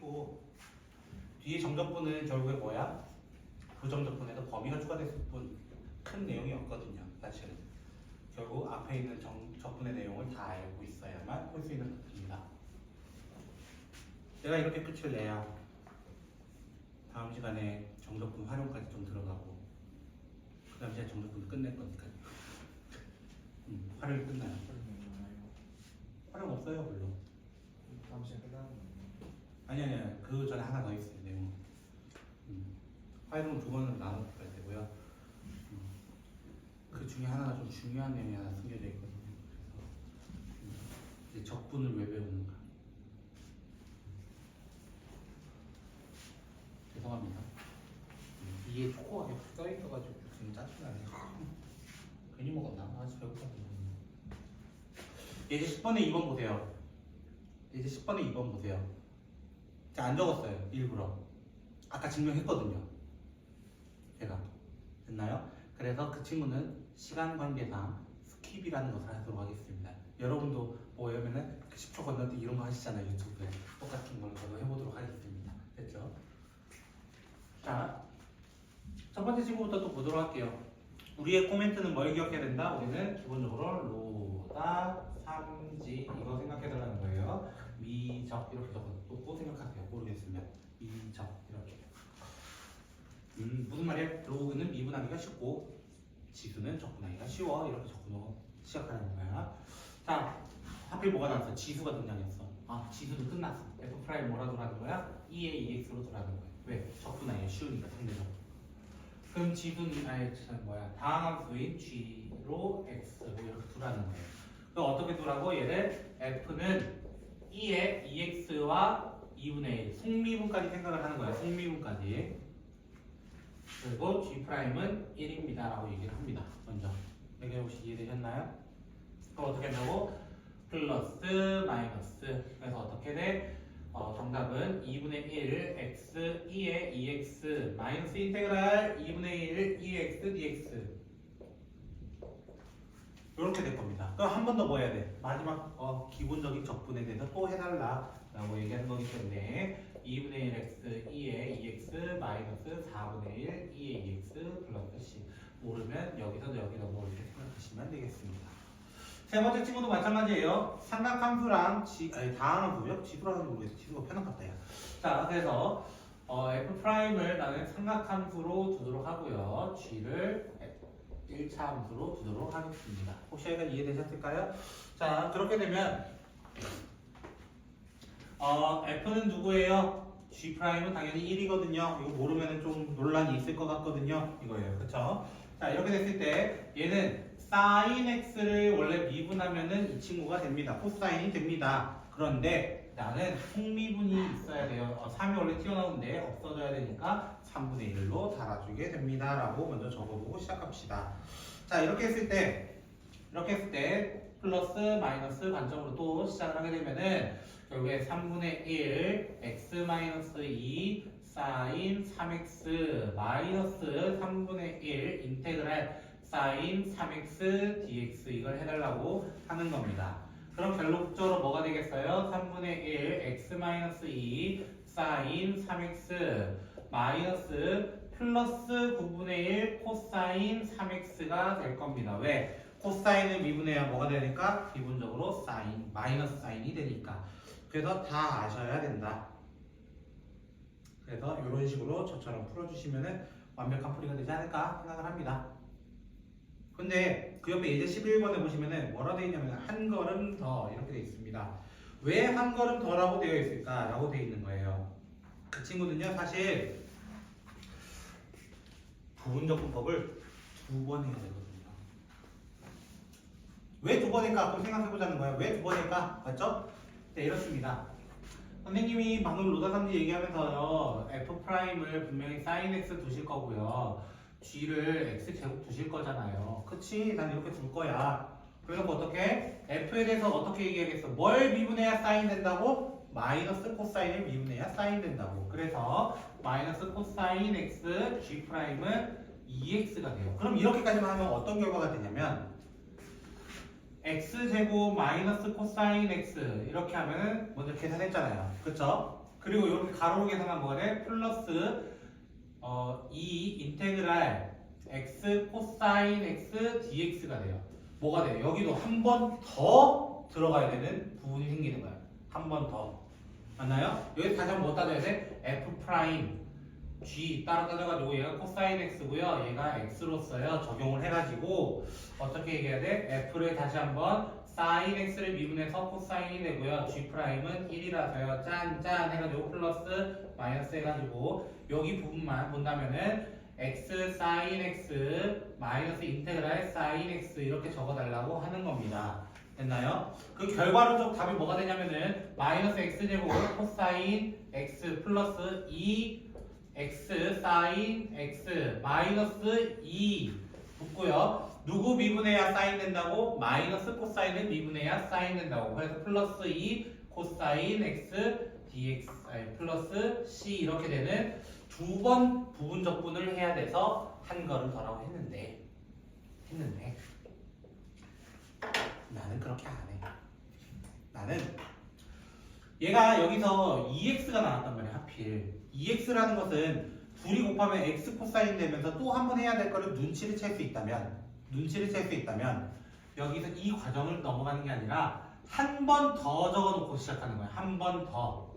치고 뒤에 정적분은 결국에 뭐야? 부정적분에도 범위가 추가됐을 뿐 큰 내용이 없거든요. 사실은 결국 앞에 있는 적분의 내용을 다 알고 있어야만 할 수 있는 것들입니다. 내가 이렇게 끝을 내야 다음 시간에 정적분 활용까지 좀 들어가고 그 다음 시간에 정적분 끝낼 거니까요. 활용이 끝나요. 활용 없어요 별로. 다음 시간 끝나는 거예요. 아니 그 전에 하나 더 있어요 내용. 활용은 두 번으로 나눠야 되고요. 그 중에 하나가 좀 중요한 내용이 하나 숨겨져 있거든요. 그래서 이제 적분을 왜 배우는가. 죄송합니다. 이게 초코가 계속 써있어가지고 지금 짜증나네요. 괜히 먹었나? 아직 배고파. 이제 10번에 2번 보세요. 이제 10번에 2번 보세요. 자, 안 적었어요. 일부러. 아까 증명했거든요. 제가. 됐나요? 그래서 그 친구는 시간 관계상 스킵이라는 것을 하도록 하겠습니다. 여러분도 뭐 이러면은 10초 건너뛰 이런 거 하시잖아요. 유튜브에. 똑같은 걸로 저도 해보도록 하겠습니다. 됐죠? 자, 첫 번째 친구부터 또 보도록 할게요. 우리의 코멘트는 뭘 기억해야 된다? 우리는 기본적으로 로다 3지 이거 생각해달라는 거예요. 미적 이렇게 적어놓고 생각하세요. 모르겠으면 미적 이렇게. 무슨 말이에요? 로그는 미분하기가 쉽고 지수는 적분하기가 쉬워. 이렇게 적어놓고 시작하는 거야. 자, 하필 뭐가 나왔어? 지수가 등장했어. 아, 지수도 끝났어. f 프라임 뭐라 돌아가는 거야? 2의 2x로 돌아가는 거야. 왜? 적분하기가 쉬우니까 상대적으로. 그럼 지수는 다항함수인 g로 x 뭐 이렇게 두라는 거예요. 그럼 어떻게 두라고? 얘를 f는 2의 2x와 2분의 1 속미분까지 생각을 하는 거야. 속미분까지. 그리고 g'은 1입니다 라고 얘기를 합니다. 먼저 여기 혹시 이해되셨나요? 그럼 어떻게 한다고? 플러스 마이너스. 그래서 어떻게 돼? 정답은 2분의 1 x 2의 2x 마이너스 인테그랄 2분의 1 2x dx 이렇게 될 겁니다. 그럼 한 번 더 뭐 해야 돼? 마지막 기본적인 적분에 대해서 또 해달라 라고 얘기하는 거기 때문에 2분의 1 x 2의 2x 마이너스 4분의 1 2의 2x 플러스 c 모르면 여기서 뭐 이렇게 생각하시면 되겠습니다. 세 번째 친구도 마찬가지예요. 삼각함수랑 다항함수요? 지수라는 게 모르겠어. 지수가 편한갑다 야. 자, 그래서 f'을 나는 삼각함수로 두도록 하고요. g를 1차 함수로 두도록 하겠습니다. 혹시 여기가 이해되셨을까요? 자, 그렇게 되면 f는 누구예요? g'은 당연히 1이거든요. 이거 모르면 좀 논란이 있을 것 같거든요. 이거예요. 그쵸? 자, 이렇게 됐을 때 얘는 sin x를 원래 미분하면은 이 친구가 됩니다. 코사인이 됩니다. 그런데 나는 속미분이 있어야 돼요. 3이 원래 튀어나오는데 없어져야 되니까 3분의 1로 달아주게 됩니다. 라고 먼저 적어보고 시작합시다. 자, 이렇게 했을 때 플러스 마이너스 관점으로 또 시작을 하게 되면은 결국에 3분의 1 x 마이너스 2 sin 3x 마이너스 3분의 1 인테그랄 sin 3x dx 이걸 해달라고 하는 겁니다. 그럼 결론적으로 뭐가 되겠어요? 3분의 1 x 마이너스 2 sin 3x 마이너스 플러스 9분의 1 코사인 3x가 될 겁니다. 왜? 코사인을 미분해야 뭐가 되니까? 기본적으로 사인, 마이너스 사인이 되니까. 그래서 다 아셔야 된다. 그래서 이런 식으로 저처럼 풀어주시면 완벽한 풀이가 되지 않을까 생각을 합니다. 근데 그 옆에 예제 11번에 보시면은 뭐라 되어 있냐면 한 걸음 더 이렇게 되어 있습니다. 왜 한 걸음 더라고 되어 있을까? 라고 되어 있는 거예요. 그 친구는요 사실 부분적분법을 2번 해야 되거든요. 왜 2번 할까? 그럼 생각해보자는 거예요. 왜 2번 할까? 맞죠? 네, 이렇습니다. 선생님이 방금 로다삼지 얘기하면서요 f'을 분명히 sin x 두실 거고요 g를 x제곱 두실 거잖아요. 그치? 난 이렇게 둘 거야. 그래서 어떻게? f에 대해서 어떻게 얘기하겠어? 뭘 미분해야 sin 된다고? 마이너스 코사인을 미분해야 sin 된다고. 그래서 마이너스 코사인 x g'은 2x가 돼요. 그럼 이렇게까지만 하면 어떤 결과가 되냐면 x제곱 마이너스 코사인 x 이렇게 하면은 먼저 계산했잖아요. 그쵸? 그리고 이렇게 가로로 계산하면 뭐가 돼? 플러스 2 인테그랄 x 코사인 x dx가 돼요. 뭐가 돼요? 여기도 한 번 더 들어가야 되는 부분이 생기는 거야. 한 번 더. 맞나요? 여기 다시 한번 뭐 따져야 돼? f 프라임 g 따로 따져가지고 얘가 코사인 x고요. 얘가 x로써요. 적용을 해가지고 어떻게 얘기해야 돼? f를 다시 한번 사인 x를 미분해서 코사인이 되고요. g 프라임은 1이라서요. 짠짠 해가지고 플러스 마이너스 해가지고 여기 부분만 본다면은 x 사인 x 마이너스 인테그랄 사인 x 이렇게 적어달라고 하는 겁니다. 됐나요? 그 결과론적 답이 뭐가 되냐면은 마이너스 x제곱 코사인 x 플러스 2 x 사인 x 마이너스 2 붙고요. 누구 미분해야 사인 된다고? 마이너스 코사인을 미분해야 사인 된다고. 그래서 플러스 2 코사인 x dx 플러스 c 이렇게 되는 두 번 부분 적분을 해야 돼서 한 걸음 더라고 했는데 나는 그렇게 안 해. 나는 얘가 여기서 2x가 나왔단 말이야. 하필 2x라는 것은 둘이 곱하면 x 코사인 되면서 또 한 번 해야 될 거를 눈치를 챌 수 있다면 여기서 이 과정을 넘어가는 게 아니라 한 번 더 적어놓고 시작하는 거야. 한 번 더.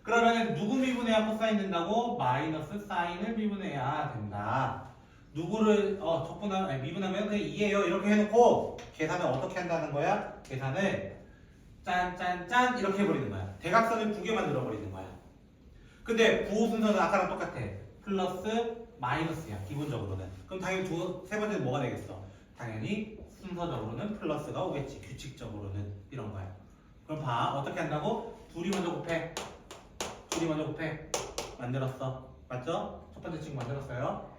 그러면 누구 미분해야 코사인 된다고? 마이너스 사인을 미분해야 된다. 누구를 미분하면 그냥 2예요. 이렇게 해놓고 계산을 어떻게 한다는 거야? 계산을 짠짠짠 이렇게 해버리는 거야. 대각선을 2개 만들어 버리는 거야. 근데 부호 순서는 아까랑 똑같아. 플러스 마이너스야. 기본적으로는. 그럼 당연히 세 번째는 뭐가 되겠어? 당연히 순서적으로는 플러스가 오겠지. 규칙적으로는 이런 거야. 그럼 봐. 어떻게 한다고? 둘이 먼저 곱해. 만들었어. 맞죠? 첫 번째 친구 만들었어요.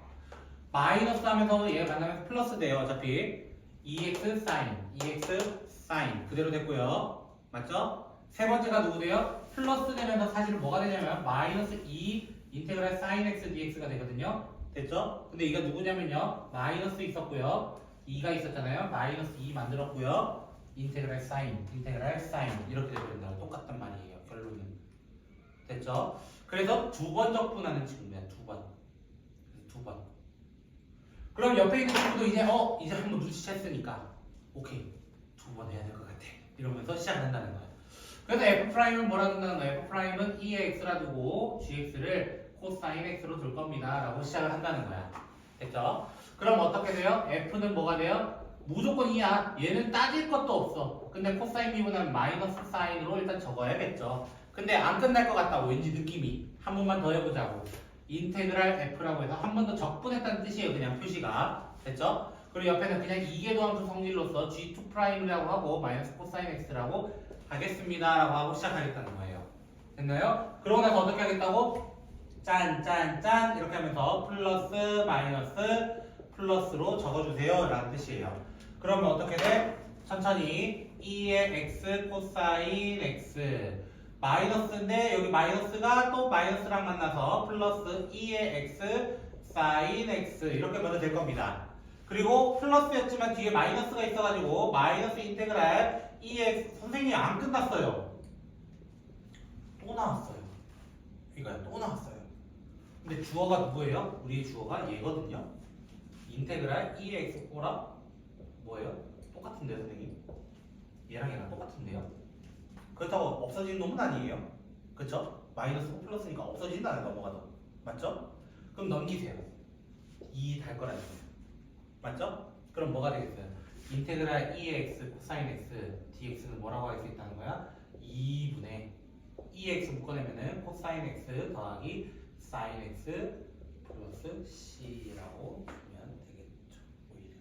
마이너스 하면서 얘 만나면서 플러스 돼요. 어차피 EX 사인 그대로 됐고요. 맞죠? 세 번째가 누구 돼요? 플러스 되면서 사실 뭐가 되냐면 마이너스 2 인테그랄 사인 x dx가 되거든요. 됐죠? 근데 이가 누구냐면요. 마이너스 있었고요. 2가 있었잖아요. 마이너스 2 만들었고요. 인테그랄 사인 이렇게 되버린다. 똑같단 말이에요. 결론은. 됐죠? 그래서 두 번 적분하는 친구야. 두 번. 그럼 옆에 있는 친구도 이제 한번 눈치챘으니까 오케이. 두 번 해야 될 것 같아. 이러면서 시작한다는 거야. 그래서 f'은 뭐라 된다는 거야? f'은 2의 x라 두고 gx를 코사인 x로 둘 겁니다. 라고 시작을 한다는 거야. 됐죠? 그럼 어떻게 돼요? f는 뭐가 돼요? 무조건 2야. 얘는 따질 것도 없어. 근데 코사인 미분하면 마이너스 사인으로 일단 적어야겠죠. 근데 안 끝날 것 같다고 왠지 느낌이. 한 번만 더 해보자고. 인테그랄 f라고 해서 한 번 더 적분했다는 뜻이에요. 그냥 표시가. 됐죠? 그리고 옆에는 그냥 이계도함수 성질로서 g2'이라고 하고 마이너스 코사인 x라고 하겠습니다. 라고 하고 시작하겠다는 거예요. 됐나요? 그러고 나서 어떻게 하겠다고? 짠 이렇게 하면서 플러스 마이너스 플러스로 적어주세요. 라는 뜻이에요. 그러면 어떻게 돼? 천천히 2의 x 코사인 x 마이너스인데 여기 마이너스가 또 마이너스랑 만나서 플러스 2의 x 사인 x 이렇게 먼저 될 겁니다. 그리고 플러스였지만 뒤에 마이너스가 있어가지고 마이너스 인테그랄 2x 선생님이 안 끝났어요. 또 나왔어요. 이거요. 또 나왔어요. 근데 주어가 누구예요? 우리의 주어가 얘거든요. 인테그랄 2x 꼬라 뭐예요? 똑같은데요, 선생님? 얘랑 얘랑 똑같은데요? 그렇다고 없어지는 놈은 아니에요. 그쵸? 마이너스고 플러스니까 없어진다는 넘어가도. 맞죠? 그럼 넘기세요. 2 달 거라는 거예요. 맞죠? 그럼 뭐가 되겠어요? 인테그랄 2x 코사인 x dx는 뭐라고 할 수 있다는 거야? 2분의 2x 묶어내면은 코사인 x 더하기 사인 x 플러스 c라고 주면 되겠죠. 오히려.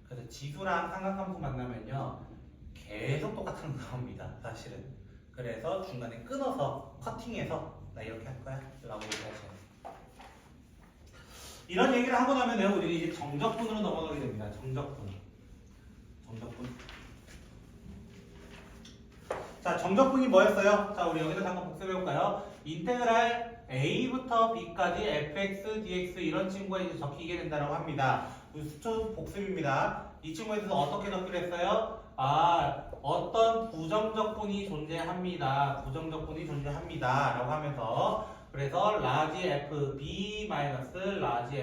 그래서 지수랑 삼각함수 만나면요. 계속 똑같은 거 나옵니다. 사실은. 그래서 중간에 끊어서 커팅해서 나 이렇게 할 거야 라고 얘기하셔요. 이런 얘기를 하고 나면 우리 이제 정적분으로 넘어가게 됩니다. 정적분. 자, 정적분이 뭐였어요? 자, 우리 여기서 잠깐 복습해볼까요? 인테그랄 a부터 b까지 fx, dx 이런 친구가 이제 적히게 된다고 합니다. 수초 복습입니다. 이 친구에 대해서 어떻게 적기로 했어요? 어떤 부정적분이 존재합니다. 부정적분이 존재합니다. 라고 하면서 그래서 large FB 마이너스 large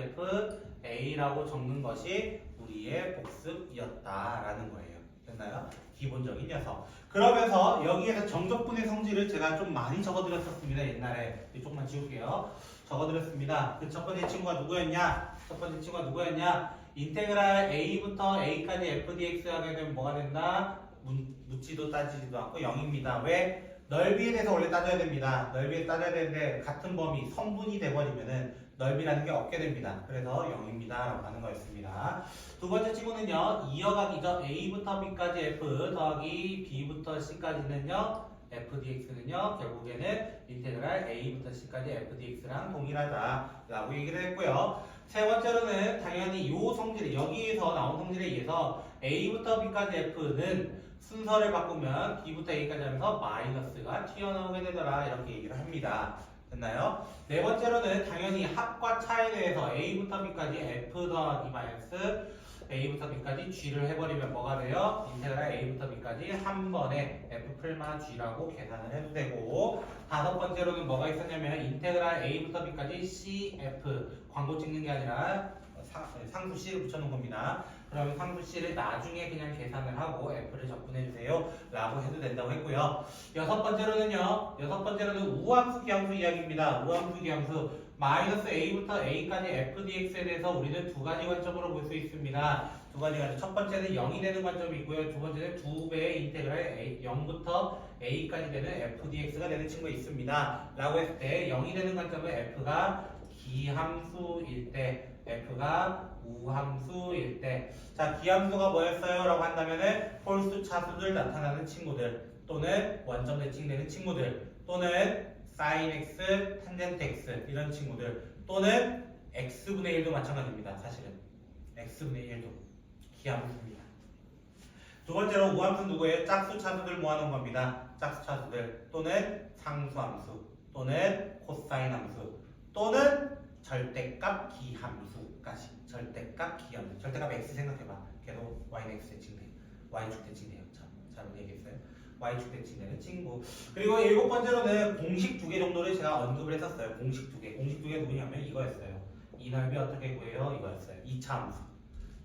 FA라고 적는 것이 우리의 복습이었다라는 거예요. 됐나요? 기본적인 녀석. 그러면서 여기에서 정적분의 성질을 제가 좀 많이 적어드렸었습니다. 옛날에. 조금만 지울게요. 적어드렸습니다. 그 첫 번째 친구가 누구였냐? 인테그랄 a부터 a까지 fdx 하게 되면 뭐가 된다? 묻지도 따지지도 않고 0입니다. 왜? 넓이에 대해서 원래 따져야 됩니다. 넓이에 따져야 되는데 같은 범위 성분이 돼버리면은 넓이라는 게 없게 됩니다. 그래서 0입니다. 라고 하는 거였습니다. 두 번째 친구는요. 이어가기죠. a부터 b까지 f 더하기 b부터 c까지는요. fdx는요. 결국에는 인테그랄 a부터 c까지 fdx랑 동일하다 라고 얘기를 했고요. 세 번째로는 당연히 이 성질, 여기에서 나온 성질에 의해서 a부터 b까지 f는 순서를 바꾸면 b부터 a까지 하면서 마이너스가 튀어나오게 되더라 이렇게 얘기를 합니다. 됐나요? 네 번째로는 당연히 합과 차에 대해서 a부터 b까지 f 더하기 마이너스 a부터 b까지 g를 해버리면 뭐가 돼요? 인테그랄 a부터 b까지 한 번에 f 풀마 g라고 계산을 해도 되고 다섯 번째로는 뭐가 있었냐면 인테그랄 a부터 b까지 cf 광고 찍는 게 아니라 상수 c를 붙여놓은 겁니다. 그러면 상수 c를 나중에 그냥 계산을 하고 f를 적분해주세요 라고 해도 된다고 했고요. 여섯 번째로는 우함수 기함수 이야기입니다. 우함수 기함수 마이너스 a부터 a까지 fdx에 대해서 우리는 두 가지 관점으로 볼 수 있습니다. 두 가지 관점. 첫 번째는 0이 되는 관점이 있고요. 두 번째는 2배의 인테그랄 0부터 a까지 되는 fdx가 되는 친구가 있습니다. 라고 했을 때 0이 되는 관점은 f가 기함수일 때 f가 우함수일 때 자 기함수가 뭐였어요? 라고 한다면은 홀수 차수들 나타나는 친구들 또는 원점 대칭되는 친구들 또는 sin x, 탄젠트 x 이런 친구들 또는 x분의 1도 마찬가지입니다. 사실은 x분의 1도 기함수입니다. 두 번째로 우함수 누구예요? 짝수 차수들 모아놓은 겁니다. 짝수 차수들 또는 상수함수 또는 코사인 함수 또는 절대값 기함수까지 절대값 기함수 절대값 x 생각해봐. 걔도 y는 x 대칭돼 y축 대칭돼요. 잘못 얘기했어요. y축 대칭되는 친구. 그리고 일곱 번째로는 공식 두 개 정도를 제가 언급을 했었어요. 공식 두 개 누구냐면 이거였어요. 이 넓이 어떻게 구해요? 이거였어요. 2차 함수.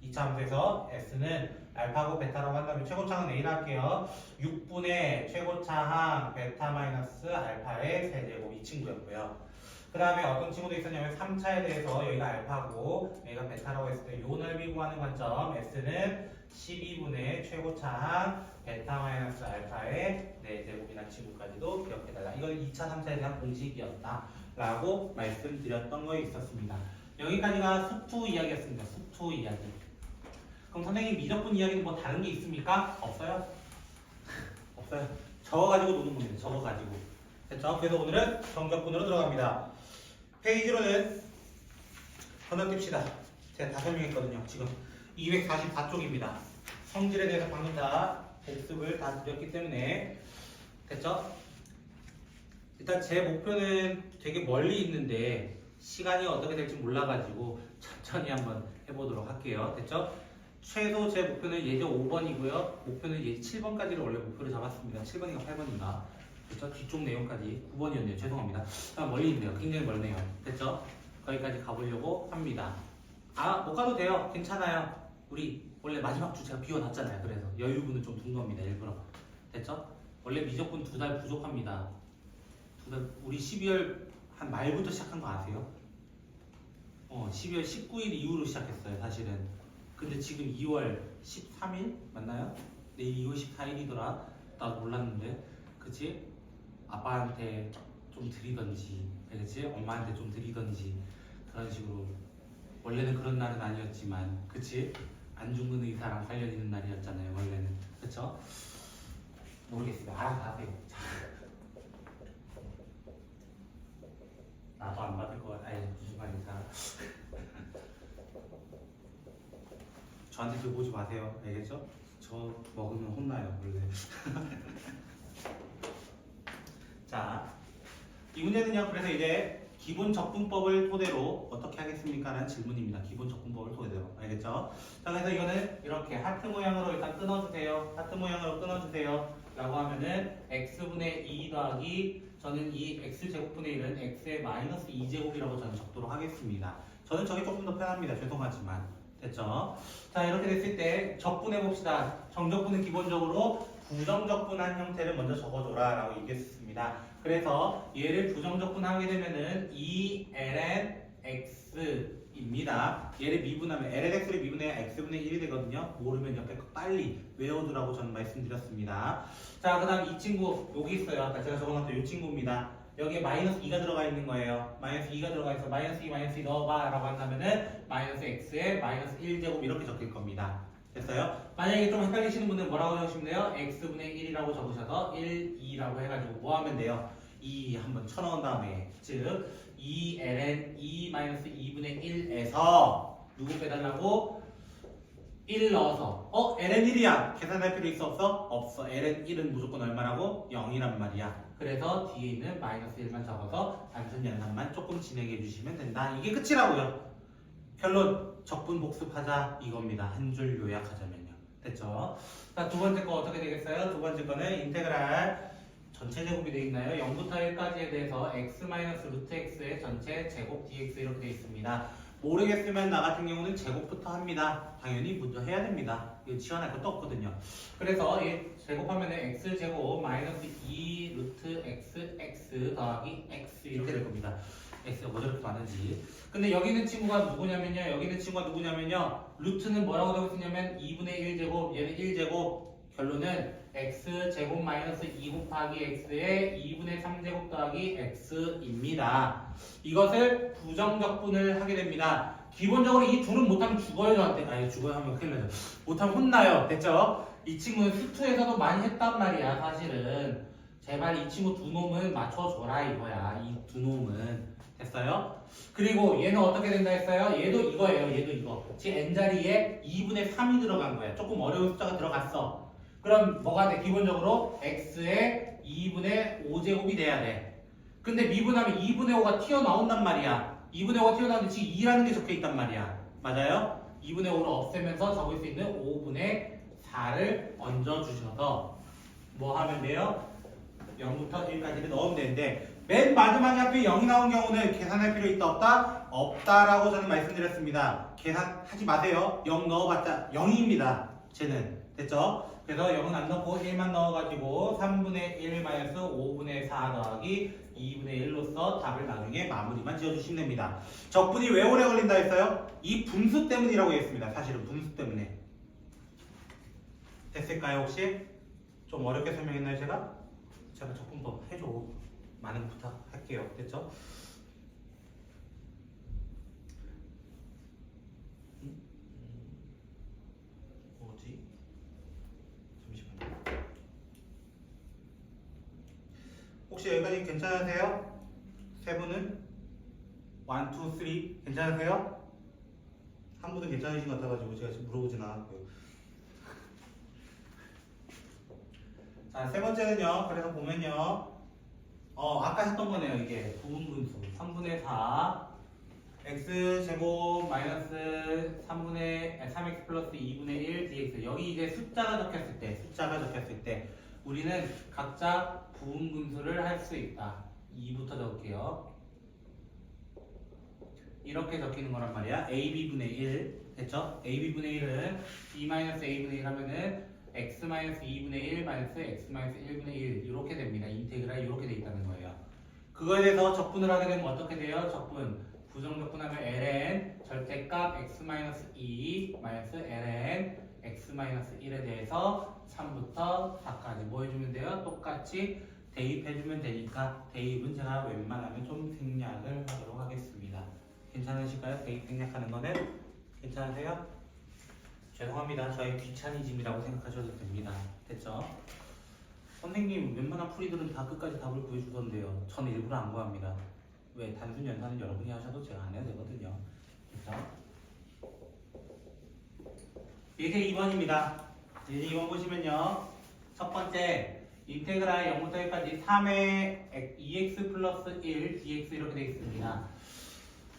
2차 함수에서 s는 알파고 베타라고 한다면 최고차항은 A라 할게요. 6분의 최고차항 베타 마이너스 알파의 세제곱 이 친구였고요. 그 다음에 어떤 친구도 있었냐면 3차에 대해서 여기가 알파고 여기가 베타라고 했을 때 요 넓이 구하는 관점 s는 12분의 최고차항 베타 마이너스 알파의 4제곱이라는 친구까지도 기억해달라. 이건 2차, 3차에 대한 공식이었다 라고 말씀드렸던 거 있었습니다. 여기까지가 수투 이야기였습니다. 수투 이야기. 그럼 선생님 미적분 이야기는 뭐 다른 게 있습니까? 없어요? 없어요. 적어가지고 노는 겁니다. 적어가지고. 됐죠? 그래서 오늘은 정적분으로 들어갑니다. 페이지로는 건너뛰읍시다. 제가 다 설명했거든요. 지금 244쪽입니다. 성질에 대해서 방금 다 복습을 다 드렸기 때문에 됐죠? 일단 제 목표는 되게 멀리 있는데 시간이 어떻게 될지 몰라가지고 천천히 한번 해보도록 할게요. 됐죠? 최소 제 목표는 예제 5번이고요. 목표는 예제 7번까지를 원래 목표를 잡았습니다. 7번인가 8번인가. 됐죠? 뒤쪽 내용까지 9번이었네요. 죄송합니다. 멀리 있네요. 굉장히 멀네요. 됐죠? 거기까지 가보려고 합니다. 못 가도 돼요. 괜찮아요. 우리 원래 마지막 주 제가 비워놨잖아요. 그래서 여유분은 좀 둔 겁니다. 일부러. 됐죠? 원래 미적분 2달 부족합니다. 2달 우리 12월 한 말부터 시작한 거 아세요? 12월 19일 이후로 시작했어요. 사실은. 근데 지금 2월 13일 맞나요? 내일 2월 14일이더라. 나도 몰랐는데. 그치? 아빠한테 좀 드리던지, 그치? 엄마한테 좀 드리던지 그런 식으로 원래는 그런 날은 아니었지만, 그치? 안 죽는 의사랑 관련 있는 날이었잖아요. 원래는, 그쵸? 모르겠어요. 알아서 하세요. 나도 안 받을 것 같아. 아니 무슨 말인가? 저한테 그거 보지 마세요. 알겠죠? 저 먹으면 혼나요. 원래. 자, 이 문제는요. 그래서 이제 기본 적분법을 토대로 어떻게 하겠습니까? 라는 질문입니다. 기본 적분법을 토대로. 알겠죠? 자, 그래서 이거는 이렇게 하트 모양으로 일단 끊어주세요. 하트 모양으로 끊어주세요. 라고 하면은 x분의 2 더하기 저는 이 x제곱분의 1은 x의 마이너스 2제곱이라고 저는 적도록 하겠습니다. 저는 저게 조금 더 편합니다. 죄송하지만. 됐죠? 자, 이렇게 됐을 때 적분해 봅시다. 정적분은 기본적으로 부정적분한 형태를 먼저 적어줘라 라고 얘기했습니다. 그래서 얘를 부정적분하게 되면은 2ln x입니다. 얘를 미분하면 ln x를 미분해야 x분의 1이 되거든요. 모르면 옆에 거 빨리 외워두라고 저는 말씀드렸습니다. 자, 그 다음 이 친구 여기 있어요. 아까 제가 적어놨던 이 친구입니다. 여기에 마이너스 2가 들어가 있는 거예요. 마이너스 2가 들어가 있어. 마이너스 2 넣어봐 라고 한다면은 마이너스 x에 마이너스 1제곱 이렇게 적힐 겁니다. 됐어요? 만약에 좀 헷갈리시는 분은 뭐라고 적으시면 돼요? x분의 1이라고 적으셔서 1, 2라고 해가지고 뭐 하면 돼요? 2 한번 쳐넣은 다음에 즉 2ln 2-2분의 1에서 누구 빼달라고? 1 넣어서 ln 1이야 계산할 필요 있어 없어? 없어. ln 1은 무조건 얼마라고? 0이란 말이야. 그래서 뒤에 있는 마이너스 1만 적어서 단순 연산만 조금 진행해 주시면 된다. 이게 끝이라고요. 결론 적분 복습하자 이겁니다. 한 줄 요약하자면요. 됐죠? 자, 두 번째 거 어떻게 되겠어요? 두 번째 거는 인테그랄 전체 제곱이 되어 있나요? 0부터 1까지에 대해서 x-루트 x의 전체 제곱 dx 이렇게 되어 있습니다. 모르겠으면 나 같은 경우는 제곱부터 합니다. 당연히 먼저 해야 됩니다. 이거 지원할 것도 없거든요. 그래서 얘 제곱하면 x제곱 마이너스 2 루트 x 더하기 x 이렇게 될 겁니다. x가 뭐 저렇게 많은지. 근데 여기 있는 친구가 누구냐면요. 루트는 뭐라고 되고 있냐면 2분의 1제곱, 얘는 1제곱. 결론은 x제곱 마이너스 2 곱하기 x의 2분의 3제곱 더하기 x입니다. 이것을 부정적분을 하게 됩니다. 기본적으로 이 둘은 못하면 죽어요 저한테. 아니 죽어요 하면 큰일 나죠. 못하면 혼나요. 됐죠? 이 친구는 수투에서도 많이 했단 말이야 사실은. 제발 이 친구 두 놈은 맞춰줘라 이거야. 이 두 놈은. 됐어요? 그리고 얘는 어떻게 된다 했어요? 얘도 이거예요. 얘도 이거. 지 n자리에 2분의 3이 들어간 거야. 조금 어려운 숫자가 들어갔어. 그럼 뭐가 돼? 기본적으로 x의 2분의 5제곱이 돼야 돼. 근데 미분하면 2분의 5가 튀어나온단 말이야. 2분의 5가 튀어나오는데 지금 2라는 게 적혀 있단 말이야. 맞아요? 2분의 5를 없애면서 적을 수 있는 5분의 4를 얹어주셔서 뭐 하면 돼요? 0부터 1까지를 넣으면 되는데 맨 마지막에 앞에 0이 나온 경우는 계산할 필요 있다 없다? 없다라고 저는 말씀드렸습니다. 계산하지 마세요. 0 넣어봤자 0입니다. 쟤는. 됐죠? 그래서 0은 안 넣고 1만 넣어가지고 3분의 1 마이너스 5분의 4 더하기 2분의 1로서 답을 나중에 마무리만 지어주시면 됩니다. 적분이 왜 오래 걸린다 했어요? 이 분수 때문이라고 했습니다. 사실은 분수 때문에. 됐을까요 혹시? 좀 어렵게 설명했나요 제가? 제가 적분법 해줘. 많은 부탁할게요. 됐죠? 뭐지? 잠시만요. 혹시 여기까지 괜찮으세요? 세 분은? 1, 2, 3 괜찮으세요? 한 분은 괜찮으신 것 같아가지고 제가 지금 물어보진 않았고요. 자, 세 번째는요. 그래서 보면요. 아까 했던 거네요. 이게 부분분수 3분의 4 x제곱 마이너스 3x 플러스 2분의 1 dx. 여기 이제 숫자가 적혔을 때 우리는 각자 부분분수를 할 수 있다. 2부터 적을게요. 이렇게 적히는 거란 말이야. ab분의 1 됐죠? ab분의 1은 b-a분의 1 하면은 x-2분의 1 마이너스 x-1분의 1 이렇게 됩니다. 인테그랄이 이렇게 돼 있다는 거예요. 그거에 대해서 적분을 하게 되면 어떻게 돼요? 적분 부정적분하면 ln 절대값 x-2 마이너스 ln x-1에 대해서 3부터 4까지 뭐 해주면 돼요? 똑같이 대입해주면 되니까 대입은 제가 웬만하면 좀 생략을 하도록 하겠습니다. 괜찮으실까요? 대입 생략하는 거는? 괜찮으세요? 죄송합니다. 저의 귀차니즘이라고 생각하셔도 됩니다. 됐죠? 선생님 웬만한 풀이들은 다 끝까지 답을 구해주던데요. 저는 일부러 안 구합니다. 왜? 단순 연산은 여러분이 하셔도 제가 안 해도 되거든요. 됐죠? 예제 2번입니다. 예제 2번 보시면요. 첫 번째 인테그랄 0부터 1까지 3의 2x 플러스 1 dx 이렇게 되어 있습니다.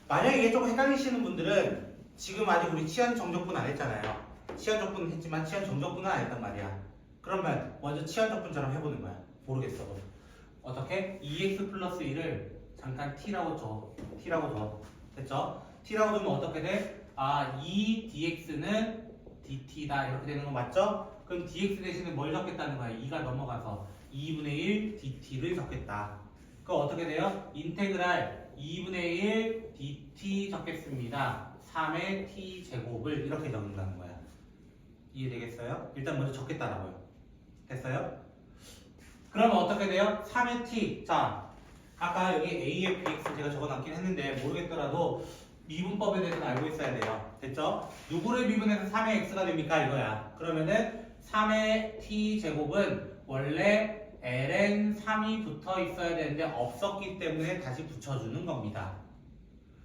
만약에 이게 조금 헷갈리시는 분들은 지금 아직 우리 치환 정적분 안 했잖아요. 치환 적분은 했지만 치환 정적분은 안 했단 말이야. 그러면 먼저 치환 적분처럼 해보는 거야. 모르겠어도. 어떻게? 2x 플러스 1을 잠깐 t라고 줘. t라고 줘. 됐죠? t라고 두면 어떻게 돼? 아, 2dx는 dt다. 이렇게 되는 거 맞죠? 그럼 dx 대신에 뭘 적겠다는 거야? 2가 넘어가서 2분의 1 dt를 적겠다. 그럼 어떻게 돼요? 인테그랄 2분의 1 dt 적겠습니다. 3의 t 제곱을 이렇게 적는다는 거야. 이해되겠어요? 일단 먼저 적겠다라고요. 됐어요? 그러면 어떻게 돼요? 3의 t. 자, 아까 여기 a의 bx 제가 적어놨긴 했는데 모르겠더라도 미분법에 대해서는 알고 있어야 돼요. 됐죠? 누구를 미분해서 3의 x가 됩니까? 이거야. 그러면은 3의 t 제곱은 원래 ln 3이 붙어 있어야 되는데 없었기 때문에 다시 붙여주는 겁니다.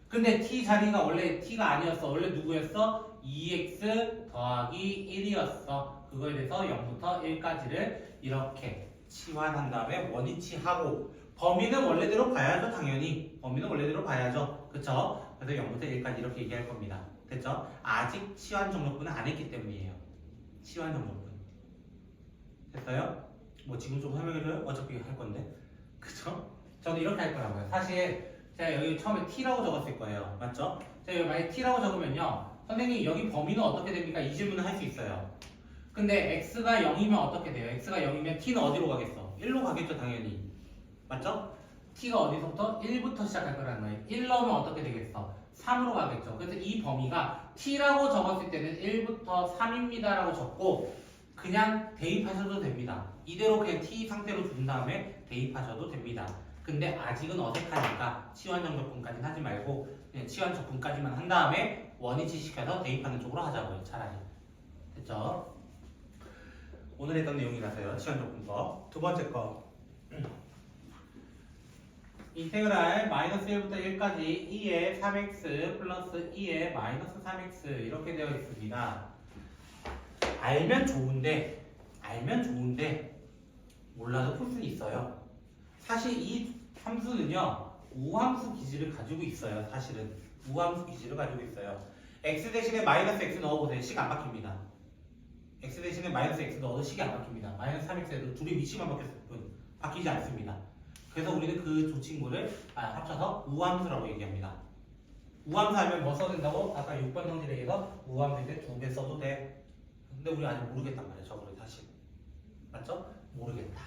근데 t 자리가 원래 t가 아니었어. 원래 누구였어? 2x 더하기 1이었어. 그거에 대해서 0부터 1까지를 이렇게 치환한 다음에 원위치하고 범위는 원래대로 봐야죠. 당연히 범위는 원래대로 봐야죠. 그쵸? 그래서 0부터 1까지 이렇게 얘기할 겁니다. 됐죠? 아직 치환 정적분은 안 했기 때문이에요. 치환 정적분 됐어요? 뭐 지금 좀 설명해줘요? 어차피 할 건데 그쵸? 저는 이렇게 할 거라고요. 사실 제가 여기 처음에 t라고 적었을 거예요. 맞죠? 제가 여기 만약에 t라고 적으면요 선생님 여기 범위는 어떻게 됩니까? 이 질문을 할 수 있어요. 근데 x가 0이면 어떻게 돼요? x가 0이면 t는 어디로 가겠어? 1로 가겠죠 당연히. 맞죠? t가 어디서부터? 1부터 시작할 거라는 거예요. 1 넣으면 어떻게 되겠어? 3으로 가겠죠. 그래서 이 범위가 t라고 적었을 때는 1부터 3입니다 라고 적고 그냥 대입하셔도 됩니다. 이대로 그냥 t 상태로 둔 다음에 대입하셔도 됩니다. 근데 아직은 어색하니까 치환 정적분까지는 하지 말고 그냥 치환 적분까지만 한 다음에 원위치 시켜서 대입하는 쪽으로 하자고요. 차라리. 됐죠? 오늘 했던 내용이라서요. 치환 적분법. 두 번째 거. 인테그랄 마이너스 1부터 1까지 2의 3x 플러스 2의 마이너스 3x 이렇게 되어 있습니다. 알면 좋은데 몰라도 풀 수는 있어요. 사실 이 함수는요 우함수 기질을 가지고 있어요. 사실은 우함수 기질을 가지고 있어요. x 대신에 마이너스 x 넣어보세요. 식 안 바뀝니다. x 대신에 마이너스 x 넣어도 식이 안 바뀝니다. 마이너스 3x에도 둘의 위치만 바뀌었을 뿐 바뀌지 않습니다. 그래서 우리는 그 두 친구를 합쳐서 우함수라고 얘기합니다. 우함수 하면 뭐 써도 된다고? 아까 6번 성질에서 우함수인데 2배 써도 돼. 근데 우리 아직 모르겠단 말이에요. 저거를 사실. 맞죠? 모르겠다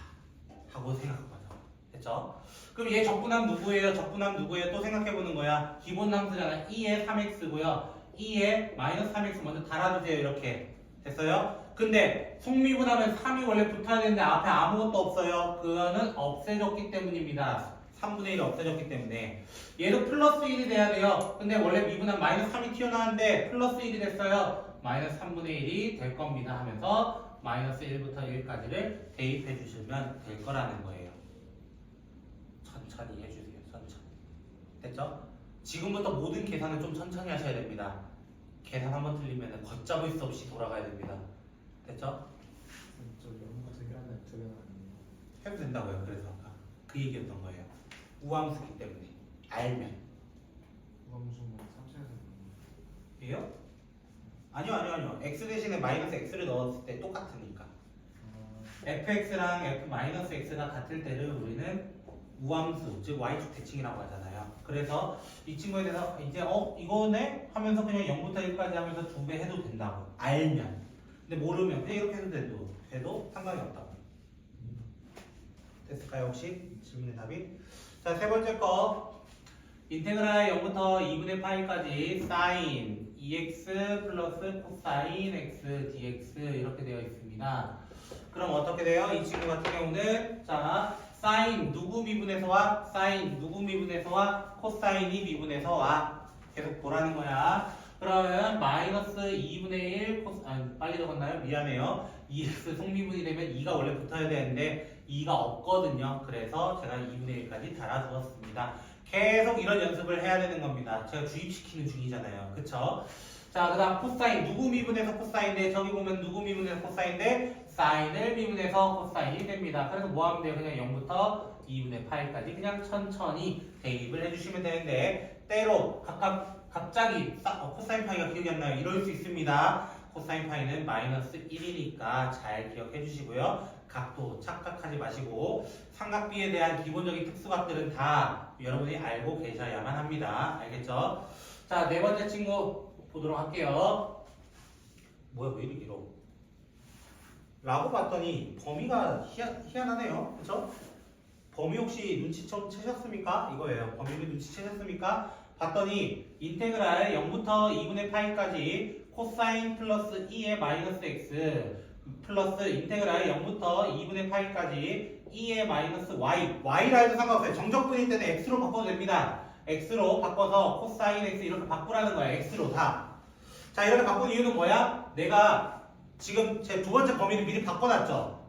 하고 생각한 거죠. 됐죠? 그럼 얘 적분함 누구예요? 적분함 누구예요? 또 생각해보는 거야. 기본 함수잖아. 2의 3x고요. 2의 마이너스 3x 먼저 달아주세요. 이렇게. 됐어요? 근데 속미분하면 3이 원래 붙어야 되는데 앞에 아무것도 없어요. 그거는 없애졌기 때문입니다. 3분의 1이 없애졌기 때문에. 얘도 플러스 1이 돼야 돼요. 근데 원래 미분하면 마이너스 3이 튀어나왔는데 플러스 1이 됐어요. 마이너스 3분의 1이 될 겁니다 하면서 마이너스 1부터 1까지를 대입해 주시면 될 거라는 거예요. 천천히 해주세요. 천천히. 됐죠? 지금부터 모든 계산을 좀 천천히 하셔야 됩니다. 계산 한번 틀리면 걷잡을 수 없이 돌아가야 됩니다. 됐죠? 저 0부터 1하면 두 개는 아니에요. 해도 된다고요. 그래서 아까 그 얘기였던 거예요. 우함수기 때문에 알면. 우함수는 3차에서 이요? 아니요. x 대신에 마이너스 x를 넣었을 때 똑같으니까. fx랑 f-x가 같을 때를 우리는 우함수, 즉 y축 대칭이라고 하잖아요. 그래서 이 친구에 대해서 이제 이거네? 하면서 그냥 0부터 1까지 하면서 2배 해도 된다고. 알면. 근데 모르면 그냥 이렇게 해도 상관이 없다고. 됐을까요 혹시? 질문의 답이? 자, 세 번째 거. 인테그랄 0부터 2분의 파이까지 사인 2x 플러스 코사인 x dx 이렇게 되어 있습니다. 그럼 어떻게 돼요? 이 친구 같은 경우는 자 사인 누구 미분에서 와? 사인 누구 미분에서 와? 코사인이 미분에서 와. 계속 보라는 거야. 그러면 마이너스 2분의 1 빨리 적었나요? 미안해요. 2x 속미분이 되면 2가 원래 붙어야 되는데 2가 없거든요. 그래서 제가 2분의 1까지 달아두었습니다. 계속 이런 연습을 해야 되는 겁니다. 제가 주입시키는 중이잖아요. 그쵸? 자, 그 다음 코사인. 누구 미분해서 코사인인데, 저기 보면 누구 미분해서 코사인인데, 사인을 미분해서 코사인이 됩니다. 그래서 뭐 하면 돼요? 그냥 0부터 2분의 파이까지 그냥 천천히 대입을 해주시면 되는데, 때로 갑자기 코사인 파이가 기억이 안 나요. 이럴 수 있습니다. 코사인 파이는 마이너스 1이니까 잘 기억해 주시고요. 각도 착각하지 마시고, 삼각비에 대한 기본적인 특수각들은 다 여러분이 알고 계셔야만 합니다. 알겠죠? 자, 네 번째 친구 보도록 할게요. 뭐야, 왜 이렇게 길어? 라고 봤더니 범위가 희한하네요. 그쵸? 범위 혹시 눈치채셨습니까? 이거예요. 범위를 눈치채셨습니까? 봤더니 인테그랄 0부터 2분의 파이까지 코사인 플러스 2의 마이너스 x 플러스 인테그랄 0부터 2분의 파이까지 2의 마이너스 y라 해도 상관없어요. 정적분일 때는 x로 바꿔도 됩니다. x로 바꿔서 코사인 x 이렇게 바꾸라는 거야. x로 다. 자, 이렇게 바꾼 이유는 뭐야? 내가 지금 제 두 번째 범위를 미리 바꿔놨죠.